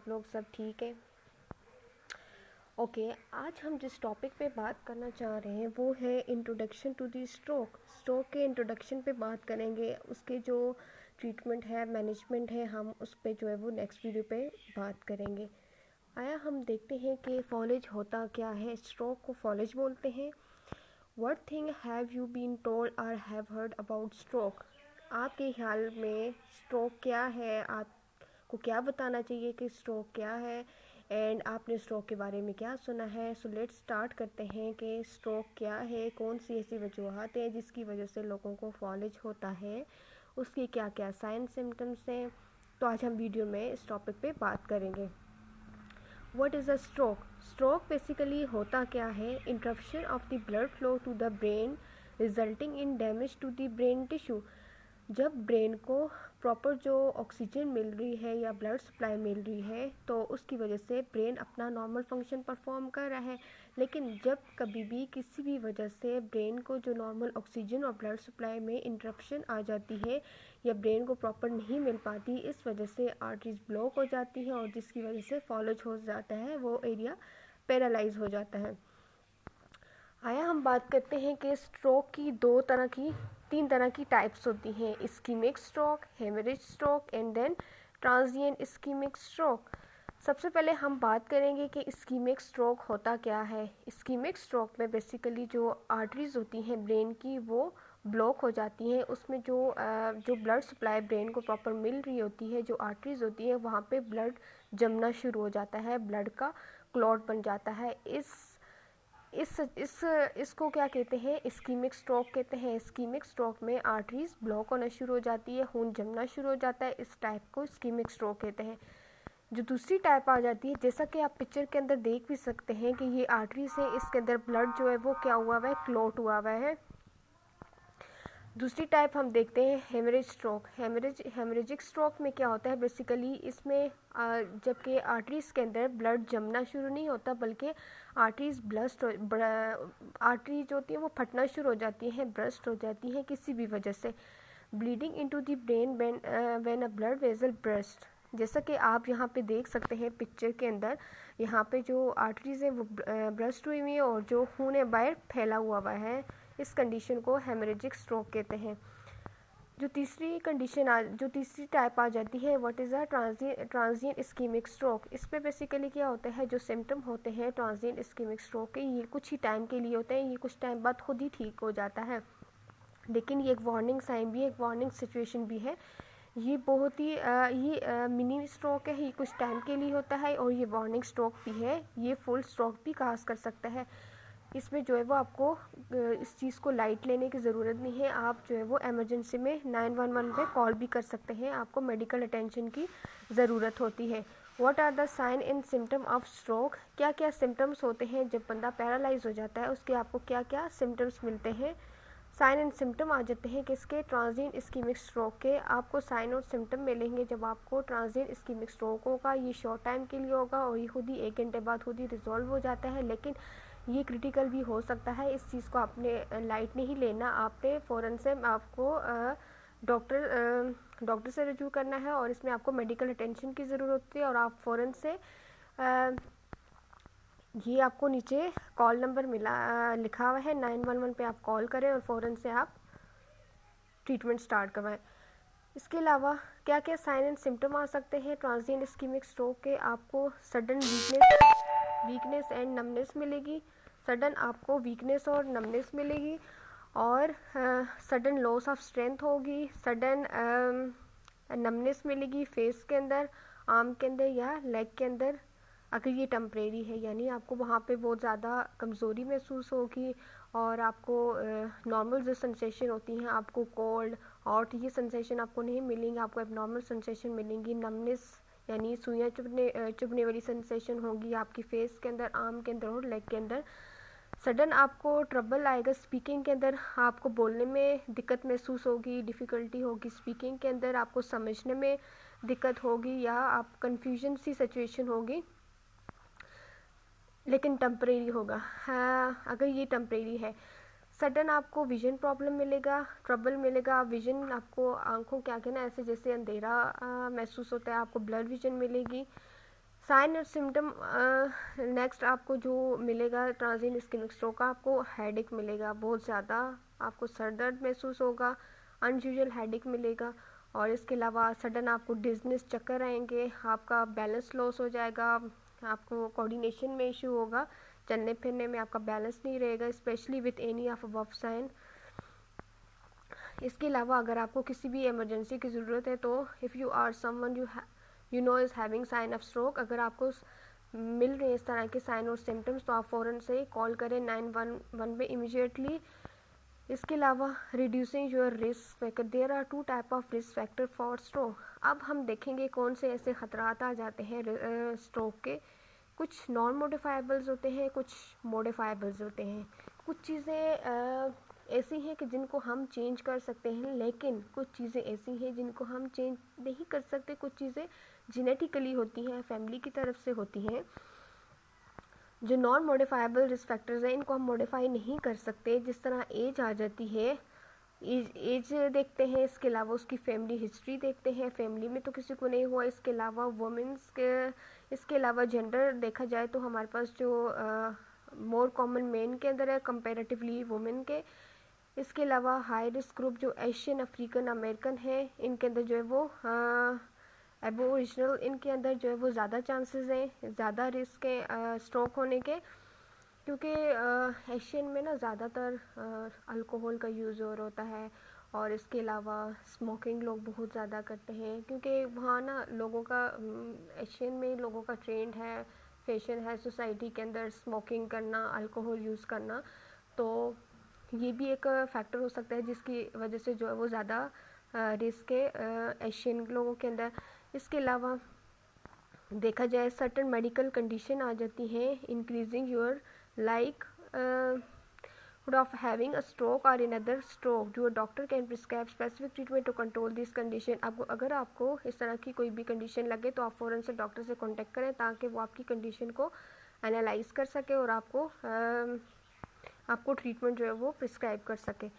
आप लोग सब ठीक है? ओके, आज हम जिस टॉपिक पे बात करना चाह रहे हैं वो है introduction to the stroke. Stroke के इंट्रोडक्शन पे बात करेंगे, उसके जो ट्रीटमेंट है, मैनेजमेंट है, हम उस पे जो है वो नेक्स्ट वीडियो पे बात करेंगे। आया हम देखते हैं कि फॉलेज होता क्या है। स्ट्रोक को फॉलेज बोलते हैं। What thing have you been told और हैव हर्ड अबाउट स्ट्रोक? आपके ख्याल में स्ट्रोक क्या है? आपको क्या बताना चाहिए कि स्ट्रोक क्या है, एंड आपने स्ट्रोक के बारे में क्या सुना है? सो लेट्स स्टार्ट करते हैं कि स्ट्रोक क्या है, कौन सी ऐसी वजूहत हैं जिसकी वजह से लोगों को फॉलेज होता है, उसके क्या क्या साइन सिम्टम्स हैं। तो आज हम वीडियो में इस टॉपिक पे बात करेंगे। What is a stroke? Stroke basically होता क्या है? Interruption of the blood flow to the brain resulting in damage to the brain tissue. जब ब्रेन को प्रॉपर जो ऑक्सीजन मिल रही है या ब्लड सप्लाई मिल रही है तो उसकी वजह से ब्रेन अपना नॉर्मल फंक्शन परफॉर्म कर रहा है, लेकिन जब कभी भी किसी भी वजह से ब्रेन को जो नॉर्मल ऑक्सीजन और ब्लड सप्लाई में इंटरप्शन आ जाती है या ब्रेन को प्रॉपर नहीं मिल पाती, इस वजह से आर्टरीज ब्लॉक हो जाती है और जिसकी वजह से फॉलेज हो जाता है, वो एरिया पैरालाइज हो जाता है। आया हम बात करते हैं कि स्ट्रोक की तीन तरह की टाइप्स होती हैं। Ischemic stroke, hemorrhage stroke and then transient ischemic stroke. सबसे पहले हम बात करेंगे कि इस्कीमिक स्ट्रोक होता क्या है। इस्कीमिक स्ट्रोक में बेसिकली जो आर्टरीज होती हैं ब्रेन की वो ब्लॉक हो जाती हैं। उसमें जो ब्लड सप्लाई ब्रेन को प्रॉपर मिल रही होती है, जो आर्टरीज होती है वहाँ पे ब्लड जमना शुरू हो जाता है, ब्लड का क्लॉट बन जाता है। इसको क्या कहते हैं? इस्कीमिक स्ट्रोक कहते हैं। इस्कीमिक स्ट्रोक में आर्टरीज ब्लॉक होना शुरू हो जाती है, खून जमना शुरू हो जाता है। इस टाइप को इस्कीमिक स्ट्रोक कहते हैं। जो दूसरी टाइप आ जाती है, जैसा कि आप पिक्चर के अंदर देख भी सकते हैं कि ये आर्टरीज है, इसके अंदर ब्लड जो है वो क्या हुआ हुआ है, क्लॉट हुआ हुआ है। दूसरी टाइप हम देखते हैं हेमरेज स्ट्रोक। हेमरेजिक स्ट्रोक में क्या होता है? बेसिकली इसमें जबकि आर्टरीज के अंदर ब्लड जमना शुरू नहीं होता, बल्कि आर्टरीज आर्टरीज होती है वो फटना शुरू हो जाती हैं, ब्रस्ट हो जाती हैं किसी भी वजह से। Bleeding into the brain when a blood vessel burst. जैसा कि आप यहाँ पे देख सकते हैं पिक्चर के अंदर, यहाँ पे जो आर्टरीज है वो ब्रस्ट हुई हुई है और जो खून है बाहर फैला हुआ है। इस कंडीशन को हेमरेजिक स्ट्रोक कहते हैं। जो तीसरी टाइप आ जाती है, what is a transient ischemic stroke. इस पे बेसिकली क्या होता है, जो सिम्टम होते हैं ट्रांजिएंट इस्कीमिक स्ट्रोक के, ये कुछ ही टाइम के लिए होते हैं, ये कुछ टाइम बाद खुद ही ठीक हो जाता है। लेकिन ये एक वार्निंग साइन भी है, एक वार्निंग सिचुएशन भी है। ये बहुत ही मिनी स्ट्रोक है, ये कुछ टाइम के लिए होता है, और ये वार्निंग स्ट्रोक भी है, ये फुल स्ट्रोक भी काज कर सकता है। इसमें जो है वो आपको इस चीज़ को लाइट लेने की ज़रूरत नहीं है। आप जो है वो इमरजेंसी में 911 पे कॉल भी कर सकते हैं, आपको मेडिकल अटेंशन की ज़रूरत होती है। What are the sign and symptom of stroke? क्या क्या सिम्टम्स होते हैं जब बंदा पैरालाइज हो जाता है, उसके आपको क्या क्या सिम्टम्स मिलते हैं? साइन एंड सिम्टम आ जाते हैं किसके? ट्रांजिएंट इस्कीमिक स्ट्रोक के। आपको साइन और सिम्टम मिलेंगे जब आपको ट्रांजिएंट इस्कीमिक स्ट्रोक होगा। ये शॉर्ट टाइम के लिए होगा और ये खुद ही 1 घंटे बाद खुद ही रिजॉल्व हो जाता है, लेकिन ये क्रिटिकल भी हो सकता है। इस चीज़ को आपने लाइट नहीं लेना, आपने फ़ौरन से आपको डॉक्टर से रजू करना है और इसमें आपको मेडिकल अटेंशन की ज़रूरत होती है। और आप फ़ौरन से ये आपको नीचे कॉल नंबर लिखा हुआ है 911 पे आप कॉल करें और फ़ौरन से आप ट्रीटमेंट स्टार्ट करवाएं। इसके अलावा क्या क्या साइन एंड सिम्टम आ सकते हैं ट्रांजिएंट इस्कीमिक स्ट्रोक के? आपको सडन वीकनेस एंड नमनेस मिलेगी। सडन आपको वीकनेस और नमनेस मिलेगी, और सडन लॉस ऑफ स्ट्रेंथ होगी। सडन नमनेस मिलेगी फेस के अंदर, आर्म के अंदर या लेग के अंदर, अगर ये टेम्परेरी है, यानी आपको वहाँ पे बहुत ज़्यादा कमज़ोरी महसूस होगी और आपको नॉर्मल जो सेंसेशन होती हैं, आपको कोल्ड हॉट ये सेंसेशन आपको नहीं मिलेंगी, आपको एबनॉर्मल सेंसेशन मिलेंगी। नमनेस यानी सुइयाँ चुभने वाली सेंसेशन होगी आपकी फेस के अंदर, आर्म के अंदर और लेग के अंदर। सडन आपको ट्रबल आएगा स्पीकिंग के अंदर, आपको बोलने में दिक्कत महसूस होगी, डिफ़िकल्टी होगी स्पीकिंग के अंदर, आपको समझने में दिक्कत होगी या आप कन्फ्यूजन सी सिचुएशन होगी, लेकिन टेम्परेरी होगा। हाँ, अगर ये टेम्परेरी है। सडन आपको विजन प्रॉब्लम मिलेगा, ट्रबल मिलेगा, विजन आपको आंखों क्या कहना ऐसे जैसे अंधेरा महसूस होता है, आपको ब्लर विजन मिलेगी। साइन और सिम्टम नेक्स्ट आपको जो मिलेगा ट्रांजिएंट इस्केमिक स्ट्रोक का, आपको हेडेक मिलेगा, बहुत ज़्यादा आपको सर दर्द महसूस होगा, अनयूजुअल हेडेक मिलेगा, और इसके अलावा सडन आपको डिजनेस, चक्कर आएंगे, आपका बैलेंस लॉस हो जाएगा, आपको कोऑर्डिनेशन में इशू होगा, चलने फिरने में आपका बैलेंस नहीं रहेगा, specially with any of above sign. इसके अलावा अगर आपको किसी भी इमरजेंसी की ज़रूरत है तो if you are someone you know is having sign of stroke, अगर आपको मिल रहे हैं इस तरह के साइन और सिम्टम्स तो आप फ़ौरन से कॉल करें 911 पे इमीडिएटली। इसके अलावा reducing your risk factor, there are 2 type of risk factor for stroke. अब हम देखेंगे कौन से ऐसे ख़तरात आ जाते हैं स्ट्रोक के। कुछ नॉन मॉडिफाइबल्स होते हैं, कुछ मॉडिफाइबल्स होते हैं। कुछ चीज़ें ऐसी हैं कि जिनको हम चेंज कर सकते हैं, लेकिन कुछ चीज़ें ऐसी हैं जिनको हम चेंज नहीं कर सकते। कुछ चीज़ें जेनेटिकली होती हैं, फैमिली की तरफ से होती हैं। जो नॉन मॉडिफाइबल रिस्क फैक्टर्स हैं इनको हम मॉडिफाई नहीं कर सकते। जिस तरह एज आ जाती है, एज देखते हैं, इसके अलावा उसकी फैमिली हिस्ट्री देखते हैं, फैमिली में तो किसी को नहीं हुआ। इसके अलावा वुमेंस के, इसके अलावा जेंडर देखा जाए तो हमारे पास जो मोर कॉमन मेन के अंदर है कंपेरेटिवली वुमेन के। इसके अलावा हाई रिस्क ग्रुप जो एशियन, अफ्रीकन, अमेरिकन है, इनके अंदर जो है वो एबोरिजिनल, इनके अंदर जो है वो ज़्यादा चांसेस हैं, ज़्यादा रिस्क है स्ट्रोक होने के, क्योंकि एशियन में ना ज़्यादातर अल्कोहल का यूज़ और होता है, और इसके अलावा स्मोकिंग लोग बहुत ज़्यादा करते हैं, क्योंकि वहाँ ना लोगों का एशियन में लोगों का ट्रेंड है, फैशन है सोसाइटी के अंदर स्मोकिंग करना, अल्कोहल यूज़ करना। तो ये भी एक फैक्टर हो सकता है जिसकी वजह से जो है वो ज़्यादा रिस्क है एशियन लोगों के अंदर। इसके अलावा देखा जाए सर्टन मेडिकल कंडीशन आ जाती हैं increasing your like of having a stroke or another stroke, your doctor can prescribe specific treatment to control this condition। आपको अगर आपको इस तरह की कोई भी कंडीशन लगे तो आप फ़ौरन से डॉक्टर से कांटेक्ट करें ताकि वो आपकी कंडीशन को एनालाइज कर सके और आपको ट्रीटमेंट जो है वो प्रिस्क्राइब कर सके।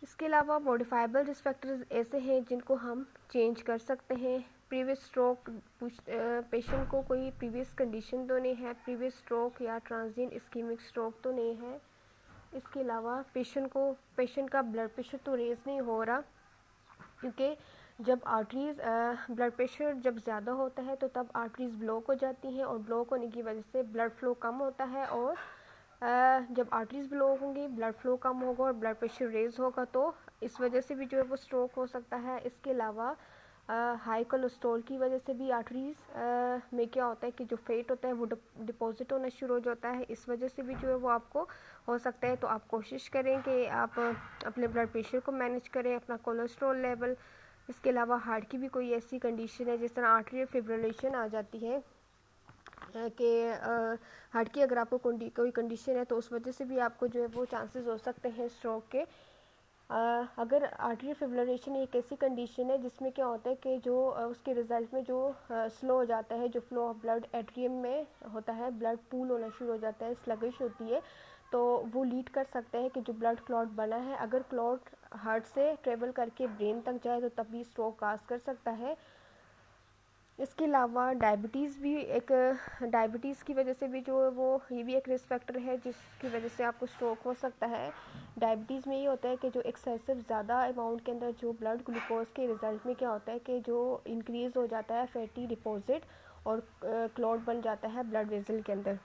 इसके अलावा मॉडिफाइबल रिस्क फैक्टर्स ऐसे हैं जिनको हम चेंज कर सकते हैं। प्रीवियस स्ट्रोक, पेशेंट को कोई प्रीवियस कंडीशन तो नहीं है, प्रीवियस स्ट्रोक या ट्रांजिएंट इस्केमिक स्ट्रोक तो नहीं है। इसके अलावा पेशेंट का ब्लड प्रेशर तो रेज़ नहीं हो रहा, क्योंकि जब आर्टरीज़ ब्लड प्रेशर जब ज़्यादा होता है तो तब आर्टरीज़ ब्लॉक हो जाती हैं, और ब्लॉक होने की वजह से ब्लड फ्लो कम होता है, और जब आर्टरीज़ ब्लॉक होंगी, ब्लड फ्लो कम होगा और ब्लड प्रेशर रेज़ होगा, तो इस वजह से भी जो है वो स्ट्रोक हो सकता है। इसके अलावा हाई कोलेस्ट्रॉल की वजह से भी आर्टरीज़ में क्या होता है कि जो फैट होता है वो डिपॉजिट होना शुरू हो जाता है, इस वजह से भी जो है वो आपको हो सकता है। तो आप कोशिश करें कि आप अपने ब्लड प्रेशर को मैनेज करें, अपना कोलेस्ट्रॉल लेवल। इसके अलावा हार्ट की भी कोई ऐसी कंडीशन है जिस तरह आर्टरियल फिब्रिलेशन आ जाती है कि हार्ट की अगर आपको कोई कंडीशन है तो उस वजह से भी आपको जो है वो चांसेस हो सकते हैं स्ट्रोक के। अगर आर्टरियल फिब्रिलेशन एक ऐसी कंडीशन है जिसमें क्या होता है कि जो उसके रिज़ल्ट में जो स्लो हो जाता है, जो फ्लो ऑफ ब्लड एट्रियम में होता है, ब्लड पूल होना शुरू हो जाता है, स्लगिश होती है, तो वो लीड कर सकता है कि जो ब्लड क्लॉट बना है, अगर क्लॉट हार्ट से ट्रेवल करके ब्रेन तक जाए तो तब भी स्ट्रोक काज कर सकता है। इसके अलावा डायबिटीज़ भी एक, डायबिटीज़ की वजह से भी जो है वो ये भी एक रिस्क फैक्टर है जिसकी वजह से आपको स्ट्रोक हो सकता है। डायबिटीज़ में ये होता है कि जो एक्सेसिव ज़्यादा अमाउंट के अंदर जो ब्लड ग्लूकोज के रिज़ल्ट में क्या होता है कि जो इंक्रीज़ हो जाता है फैटी डिपॉजिट और क्लॉट बन जाता है ब्लड वेसल के अंदर।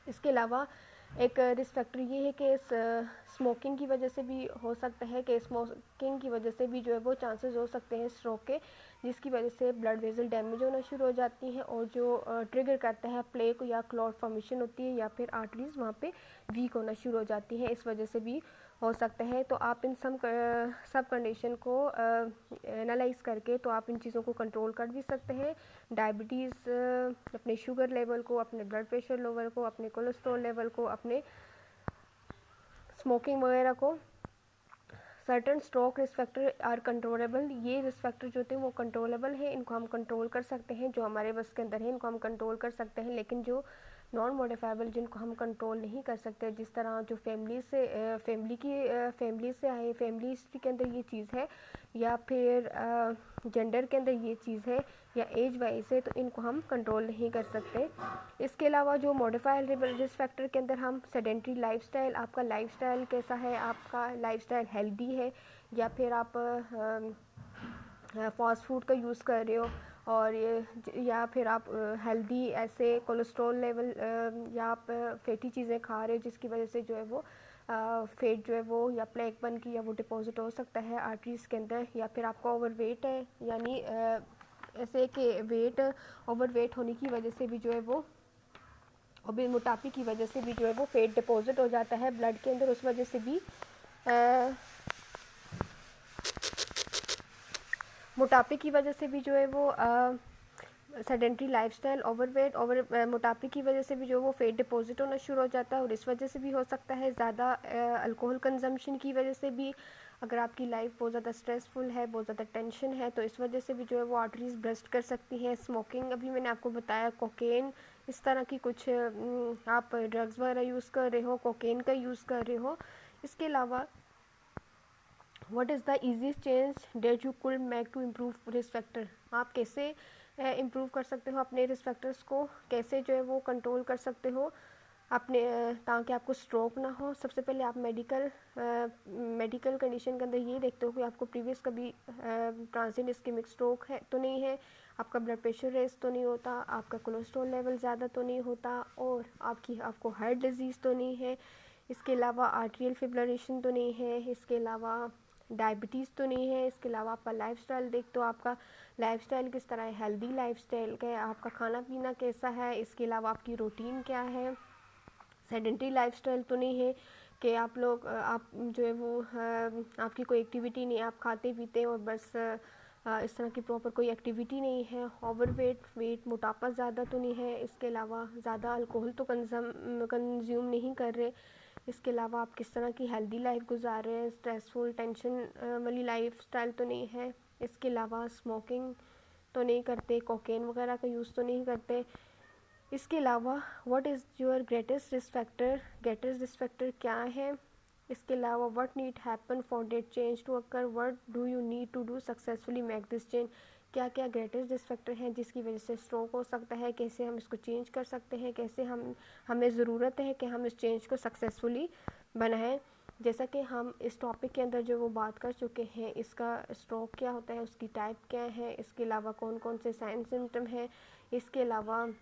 इसके अलावा एक रिस्क फैक्टर ये है कि स्मोकिंग की वजह से भी हो सकता है कि स्मोकिंग की वजह से भी जो है वो चांसेस हो सकते हैं स्ट्रोक के, जिसकी वजह से ब्लड वेसल डैमेज होना शुरू हो जाती हैं और जो ट्रिगर करता है प्लेक या क्लॉट फॉर्मेशन होती है या फिर आर्टरीज वहाँ पे वीक होना शुरू हो जाती हैं, इस वजह से भी हो सकता है। तो आप इन सब कंडीशन को एनालाइज करके तो आप इन चीज़ों को कंट्रोल कर भी सकते हैं। डायबिटीज़, अपने शुगर लेवल को, अपने ब्लड प्रेशर लेवल को, अपने कोलेस्ट्रॉल लेवल को, अपने स्मोकिंग वगैरह को। Certain stroke risk factor are controllable, ये रिस्क फैक्टर जो होते हैं वो कंट्रोलेबल है, इनको हम कंट्रोल कर सकते हैं, जो हमारे बस के अंदर है इनको हम कंट्रोल कर सकते हैं। लेकिन जो नॉन मॉडिफाइबल जिनको हम कंट्रोल नहीं कर सकते, जिस तरह जो फैमिली से आए, फैमिली हिस्ट्री के अंदर ये चीज़ है, या फिर जेंडर के अंदर ये चीज़ है, या एज वाइज है, तो इनको हम कंट्रोल नहीं कर सकते। इसके अलावा जो मॉडिफाइबल रिस्क फैक्टर के अंदर हम सेडेंट्री लाइफस्टाइल, आपका लाइफस्टाइल कैसा है, आपका लाइफस्टाइल हेल्दी है या फिर आप फास्ट फूड का यूज़ कर रहे हो, और या फिर आप हेल्दी ऐसे कोलेस्ट्रॉल लेवल या आप फैटी चीज़ें खा रहे हो जिसकी वजह से जो है वो फेट जो है वो या प्लेक बन के या वो डिपॉजिट हो सकता है आर्टरीज़ के अंदर, या फिर आपका ओवरवेट है, यानी ऐसे कि ओवरवेट होने की वजह से भी जो है वो, और भी मोटापे की वजह से भी जो है वो फेट डिपॉजिट हो जाता है ब्लड के अंदर, उस वजह से भी मोटापे की वजह से भी जो है वो सेडेंट्री लाइफस्टाइल, ओवरवेट, मोटापे की वजह से भी जो वो फेट डिपॉजिट होना शुरू हो जाता है, और इस वजह से भी हो सकता है ज़्यादा अल्कोहल कंजम्पशन की वजह से भी, अगर आपकी लाइफ बहुत ज़्यादा स्ट्रेसफुल है, बहुत ज़्यादा टेंशन है, तो इस वजह से भी जो है वो आर्टरीज ब्रस्ट कर सकती हैं। स्मोकिंग, अभी मैंने आपको बताया, कोकेन, इस तरह की कुछ आप ड्रग्स वगैरह यूज़ कर रहे हो, कोकेन का यूज़ कर रहे हो। इसके अलावा what is the easiest change that you could make to improve risk factor, आप कैसे इम्प्रूव कर सकते हो अपने रिस्क फैक्टर्स को, कैसे जो है वो कंट्रोल कर सकते हो अपने, ताकि आपको स्ट्रोक ना हो। सबसे पहले आप मेडिकल कंडीशन के अंदर ये देखते हो कि आपको प्रीवियस कभी ट्रांसिएंट इस्केमिक स्ट्रोक है तो नहीं है, आपका ब्लड प्रेशर रेस तो नहीं होता, आपका कोलेस्ट्रॉल लेवल ज़्यादा तो नहीं होता, और आपको हार्ट डिजीज़ तो नहीं है, इसके अलावा आर्टेरियल फिब्रिलेशन तो नहीं है, इसके अलावा डायबिटीज़ तो नहीं है, इसके अलावा आपका लाइफस्टाइल देख तो आपका लाइफस्टाइल किस तरह है, हेल्दी लाइफस्टाइल का है, आपका खाना पीना कैसा है, इसके अलावा आपकी रूटीन क्या है, सेडेंटरी लाइफस्टाइल तो नहीं है कि आप जो है वो आपकी कोई एक्टिविटी नहीं, आप खाते पीते और बस इस तरह की प्रॉपर कोई एक्टिविटी नहीं है, वेट मोटापा ज़्यादा तो नहीं है, इसके अलावा ज़्यादा अल्कोहल तो कंज्यूम नहीं कर रहे, इसके अलावा आप किस तरह की हेल्दी लाइफ गुजार रहे हैं, स्ट्रेसफुल टेंशन वाली लाइफ स्टाइल तो नहीं है, इसके अलावा स्मोकिंग तो नहीं करते, कोकेन वगैरह का यूज़ तो नहीं करते। इसके अलावा what is your greatest risk factor क्या है, इसके अलावा what need happen for that change to occur, what do you need to do successfully make this change, क्या क्या ग्रेटेस्ट रिस्क फैक्टर हैं जिसकी वजह से स्ट्रोक हो सकता है, कैसे हम इसको चेंज कर सकते हैं, कैसे हमें ज़रूरत है कि हम इस चेंज को सक्सेसफुली बनाएं। जैसा कि हम इस टॉपिक के अंदर जो वो बात कर चुके हैं, इसका स्ट्रोक क्या होता है, उसकी टाइप क्या है, इसके अलावा कौन कौन से साइन सिम्टम हैं, इसके अलावा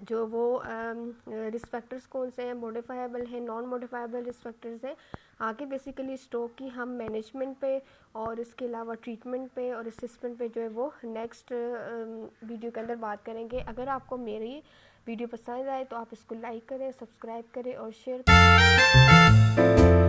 जो वो रिस्क फैक्टर्स कौन से हैं, मॉडिफाइबल हैं, नॉन मॉडिफाइबल रिस्क फैक्टर्स हैं। आगे बेसिकली स्ट्रोक की हम मैनेजमेंट पे और इसके अलावा ट्रीटमेंट पे और असिस्टमेंट पे जो है वो नेक्स्ट वीडियो के अंदर बात करेंगे। अगर आपको मेरी वीडियो पसंद आए तो आप इसको लाइक करें, सब्सक्राइब करें और शेयर करें।